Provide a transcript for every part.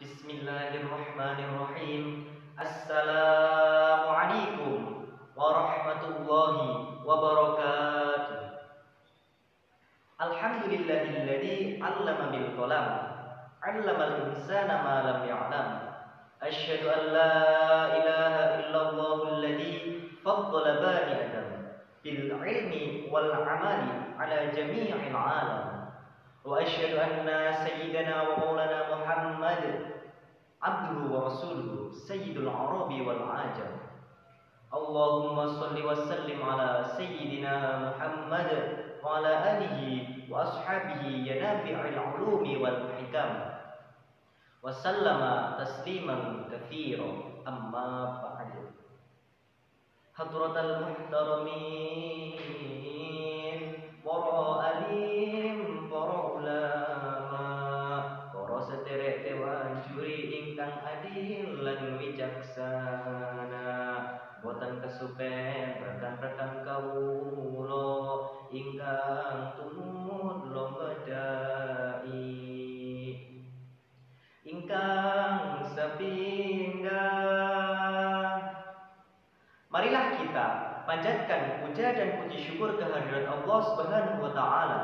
Bismillahirrahmanirrahim. Assalamualaikum warahmatullahi wabarakatuh. Alhamdulillahilladzi 'allama bil qalam, 'allamal insana ma lam ya'lam. Asyhadu an la ilaha illallahulladzi faddala bani adam bil ilmi wal 'amali 'ala jami'il 'alam. Wa asyhadu anna sayyidana wa maulana Muhammad abduhu wa rasuluhu sayyidul arabi wal ajam. Allahumma salli wa sallim ala sayyidina Muhammad wa ala alihi wa ashabihi ya nabi'il ulumi wal hikam wa sallama tasliman katsira. Amma ba'd. Hadratal muhtaramin para alim, para ulama, para sederek dewan juri ingkang adil lan wicaksana, boten kesupen rekan-rekan kawula ingkang tumut lomba dai, ingkang sepindah. Marilah kita panjatkan puja dan puji syukur kehadirat Allah Subhanahu wa taala,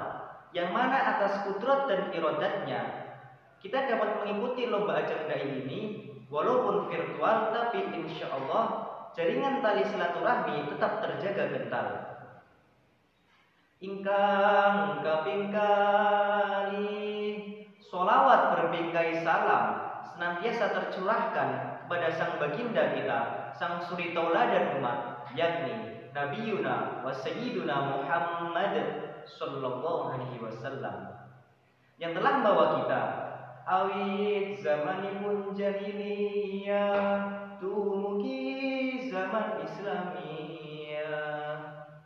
yang mana atas kudrat dan iradatnya kita dapat mengikuti lomba ajang dai ini walaupun virtual, tapi insya Allah jaringan tali silaturahmi tetap terjaga kental. Ingkang kaping kali sholawat berbingkai salam senantiasa tercurahkan kepada sang baginda kita, sang suri tauladan umat, yakni Nabiyuna wa Sayyiduna Muhammad sallallahu alaihi wasallam, yang telah membawa kita awit zamanipun jahiliyah tumugi zaman Islamiyah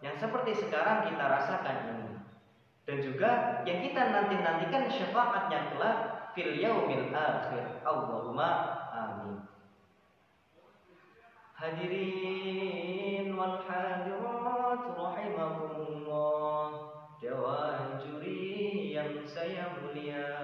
yang seperti sekarang kita rasakan ini, dan juga yang kita nantikan syafaatnya kelak fil yaumil akhir. Allahumma amin. Hadirin wal hadirat rahimakumullah, dewan juri yang saya muliakan.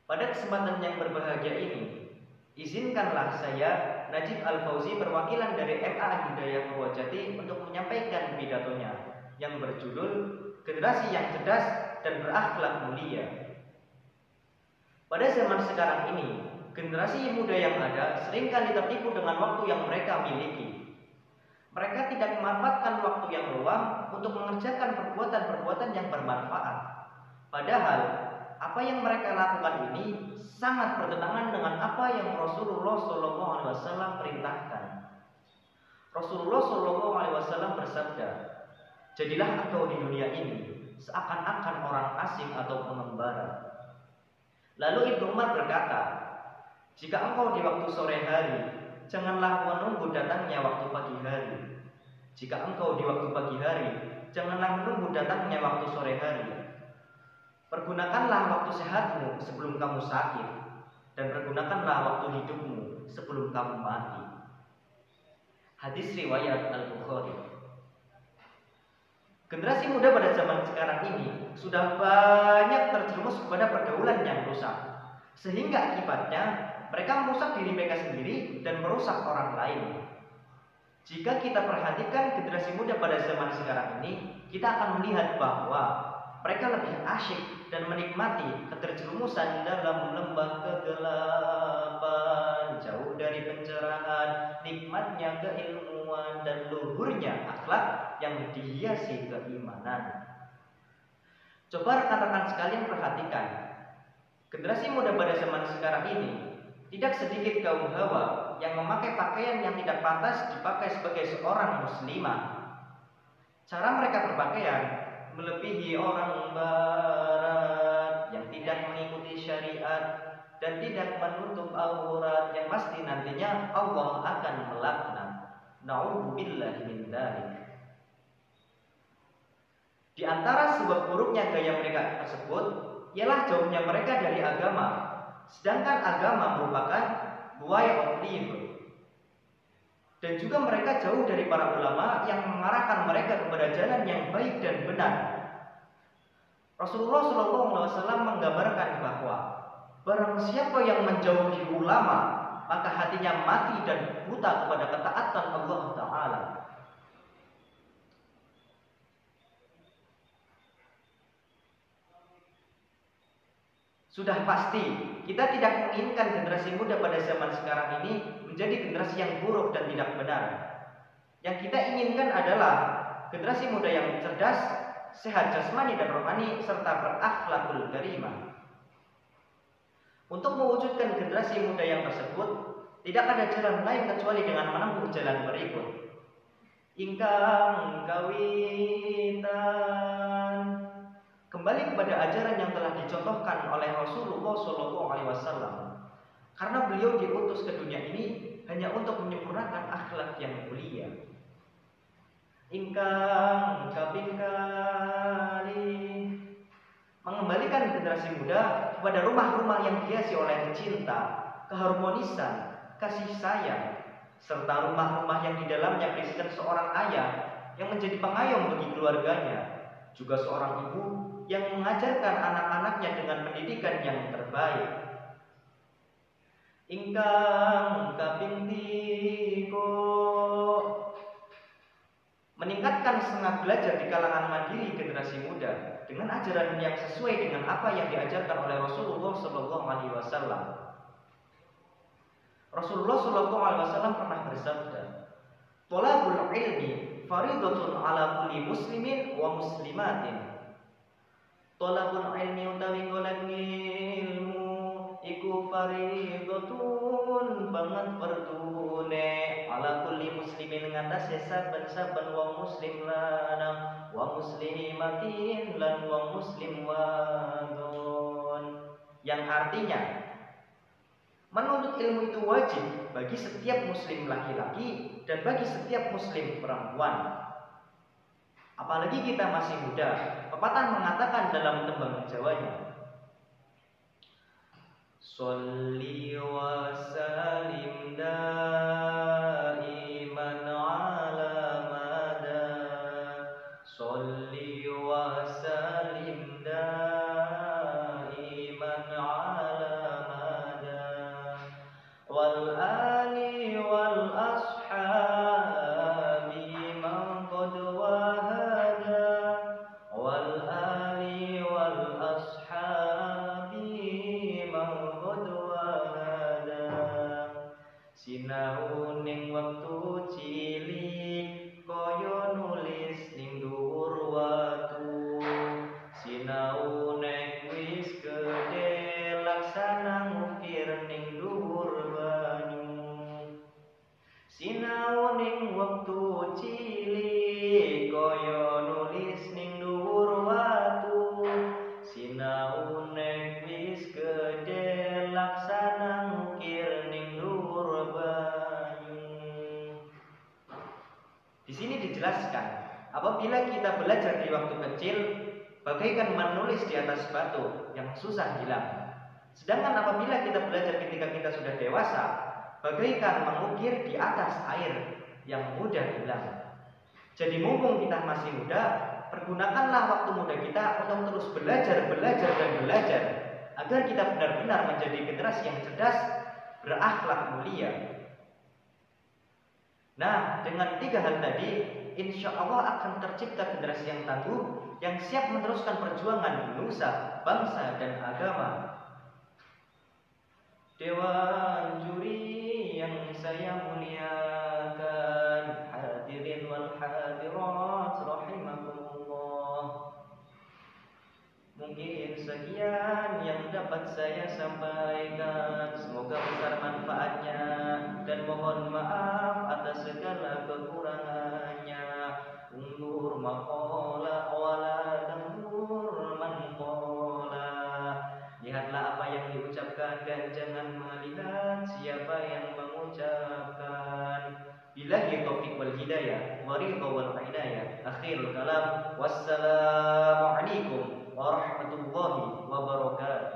Pada kesempatan yang berbahagia ini, izinkanlah saya Najib Al-Fauzi, perwakilan dari MA Hidayah Purwojati, untuk menyampaikan pidatonya yang berjudul Generasi yang Cerdas dan Berakhlak Mulia. Pada zaman sekarang ini, generasi muda yang ada seringkali tertipu dengan waktu yang mereka miliki. Mereka tidak memanfaatkan waktu yang luang untuk mengerjakan perbuatan-perbuatan yang bermanfaat. Padahal apa yang mereka lakukan ini sangat bertentangan dengan apa yang Rasulullah SAW perintahkan. Rasulullah SAW bersabda, "Jadilah engkau di dunia ini seakan-akan orang asing atau pengembara." Lalu Ibnu Umar berkata, "Jika engkau di waktu sore hari, janganlah menunggu datangnya waktu pagi hari. Jika engkau di waktu pagi hari, janganlah menunggu datangnya waktu sore hari. Pergunakanlah waktu sehatmu sebelum kamu sakit, dan pergunakanlah waktu hidupmu sebelum kamu mati." Hadis riwayat Al-Bukhari. Generasi muda pada zaman sekarang ini sudah banyak terjerumus kepada pergaulan yang rusak, sehingga akibatnya mereka merusak diri mereka sendiri dan merusak orang lain. Jika kita perhatikan generasi muda pada zaman sekarang ini, kita akan melihat bahwa mereka lebih asyik dan menikmati keterjerumusan dalam lembah kegelapan, jauh dari pencerahan, nikmatnya keilmuan, dan luhurnya akhlak yang dihiasi keimanan. Coba rekan-rekan sekalian perhatikan, generasi muda pada zaman sekarang ini tidak sedikit kaum hawa yang memakai pakaian yang tidak pantas dipakai sebagai seorang muslimah. Cara mereka berpakaian melebihi orang barat yang tidak mengikuti syariat dan tidak menutup aurat, yang pasti nantinya Allah akan melaknat. Na'udzubillahi min dzalik. Di antara sebab buruknya gaya mereka tersebut ialah jauhnya mereka dari agama, sedangkan agama merupakan way of life. Dan juga mereka jauh dari para ulama yang mengarahkan mereka kepada jalan yang baik dan benar. Rasulullah SAW menggambarkan bahwa Barang siapa yang menjauhi ulama, maka hatinya mati dan buta kepada ketaatan Allah Ta'ala. Sudah pasti kita tidak menginginkan generasi muda pada zaman sekarang ini menjadi generasi yang buruk dan tidak benar. Yang kita inginkan adalah generasi muda yang cerdas, sehat jasmani dan rohani, serta berakhlakul karimah. Untuk mewujudkan generasi muda yang tersebut, tidak ada jalan lain kecuali dengan menempuh jalan berikut. Ingkang kawitan, kembali kepada ajaran yang telah dicontohkan oleh Rasulullah SAW. Karena beliau diutus ke dunia ini hanya untuk menyempurnakan akhlak yang mulia. Ingkang kaping kali, mengembalikan generasi muda kepada rumah-rumah yang dihiasi oleh cinta, keharmonisan, kasih sayang, serta rumah-rumah yang di dalamnya berisikan seorang ayah yang menjadi pengayom bagi keluarganya, juga seorang ibu yang mengajarkan anak-anaknya dengan pendidikan yang terbaik. Ingkang kaping tiga, meningkatkan semangat belajar di kalangan mandiri generasi muda dengan ajaran yang sesuai dengan apa yang diajarkan oleh Rasulullah SAW. Rasulullah SAW pernah bersabda, "Thalabul ilmi faridatun ala kulli muslimin wa muslimatin." Thalabul ilmi utawi golek ilmu iku faridatun banget perdune ala kulli muslimin ngatasé saben-saben wong muslim lanang wa muslimatin lan wong muslim wadon, yang artinya menuntut ilmu itu wajib bagi setiap muslim laki-laki dan bagi setiap muslim perempuan. Apalagi kita masih muda, pepatah mengatakan dalam tembang Jawanya, Sholli wa salim daiman ala mada, Sholli wa salim daiman ala mada, wal ali wal ashabi man qad wahada, wal ali wal ashabi man qad wahada. Sinau ning wektu cilik kaya nulis ning dhuwur watu, sinau nek wis gedhe laksana ngukir ning dhuwur banyu. Sinau ning wektu cilik kaya nulis ning dhuwur watu, sinau nek wis gedhe laksana ngukir ning dhuwur banyu. Di sini dijelaskan, apabila kita belajar di waktu kecil, bagaikan menulis di atas batu yang susah hilang. Sedangkan apabila kita belajar ketika kita sudah dewasa, bagaikan mengukir di atas air yang mudah hilang. Jadi mumpung kita masih muda, pergunakanlah waktu muda kita untuk terus belajar agar kita benar-benar menjadi generasi yang cerdas, berakhlak mulia. Nah, dengan 3 hal tadi, insya Allah akan tercipta generasi yang tangguh, yang siap meneruskan perjuangan nusa, bangsa, dan agama. Dewan juri yang saya muliakan, hadirin wal hadirat rahimakumullah. Mungkin sekian yang dapat saya sampaikan, semoga besar manfaatnya, dan mohon maaf atas segala kekurangannya. Undur maqala wala tandur man qala. Lihatlah apa yang diucapkan dan jangan melihat siapa yang mengucapkan. Billahi taufiq wal hidayah wa ridha wal inayah. Akhirul kalam, wassalamu alaikum warahmatullahi wabarakatuh.